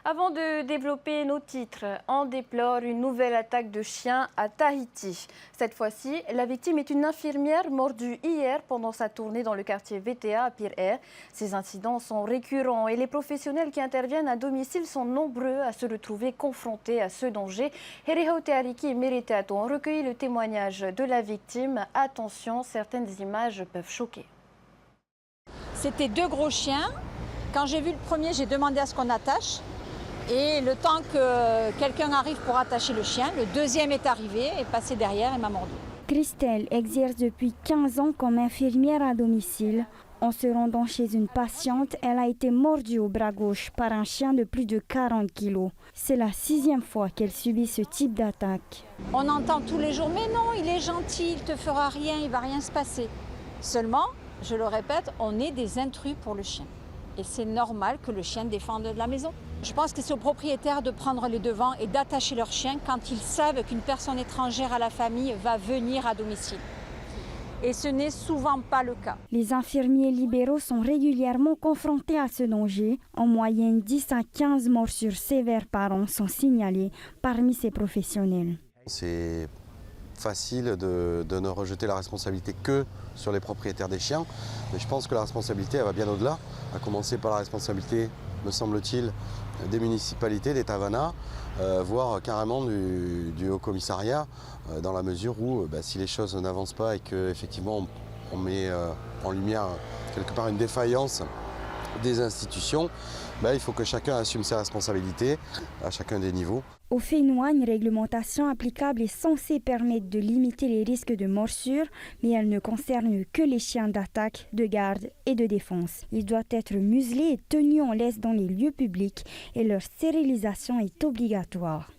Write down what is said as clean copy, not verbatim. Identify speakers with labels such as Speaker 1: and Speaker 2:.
Speaker 1: Avant de développer nos titres, on déplore une nouvelle attaque de chiens à Tahiti. Cette fois-ci, la victime est une infirmière mordue hier pendant sa tournée dans le quartier VTA à Pire-Air. Ces incidents sont récurrents et les professionnels qui interviennent à domicile sont nombreux à se retrouver confrontés à ce danger. Herihaute Ariki et Meriteato ont recueilli le témoignage de la victime. Attention, certaines images peuvent choquer.
Speaker 2: C'était deux gros chiens. Quand j'ai vu le premier, j'ai demandé à ce qu'on attache. Et le temps que quelqu'un arrive pour attacher le chien, le deuxième est arrivé, est passé derrière et m'a mordu.
Speaker 3: Christelle exerce depuis 15 ans comme infirmière à domicile. En se rendant chez une patiente, elle a été mordue au bras gauche par un chien de plus de 40 kilos. C'est la 6e fois qu'elle subit ce type d'attaque.
Speaker 2: On entend tous les jours, mais non, il est gentil, il ne te fera rien, il ne va rien se passer. Seulement, je le répète, on est des intrus pour le chien. Et c'est normal que le chien défende de la maison. Je pense que c'est aux propriétaires de prendre les devants et d'attacher leur chien quand ils savent qu'une personne étrangère à la famille va venir à domicile. Et ce n'est souvent pas le cas.
Speaker 3: Les infirmiers libéraux sont régulièrement confrontés à ce danger. En moyenne, 10 à 15 morsures sévères par an sont signalées parmi ces professionnels.
Speaker 4: C'est facile de ne rejeter la responsabilité que sur les propriétaires des chiens. Mais je pense que la responsabilité elle va bien au-delà, à commencer par la responsabilité, me semble-t-il, des municipalités, des tavannas, voire carrément du haut commissariat, dans la mesure où si les choses n'avancent pas et qu'effectivement on met en lumière quelque part une défaillance des institutions, il faut que chacun assume ses responsabilités à chacun des niveaux.
Speaker 3: Au Fénois, une réglementation applicable est censée permettre de limiter les risques de morsure, mais elle ne concerne que les chiens d'attaque, de garde et de défense. Ils doivent être muselés et tenus en laisse dans les lieux publics et leur stérilisation est obligatoire.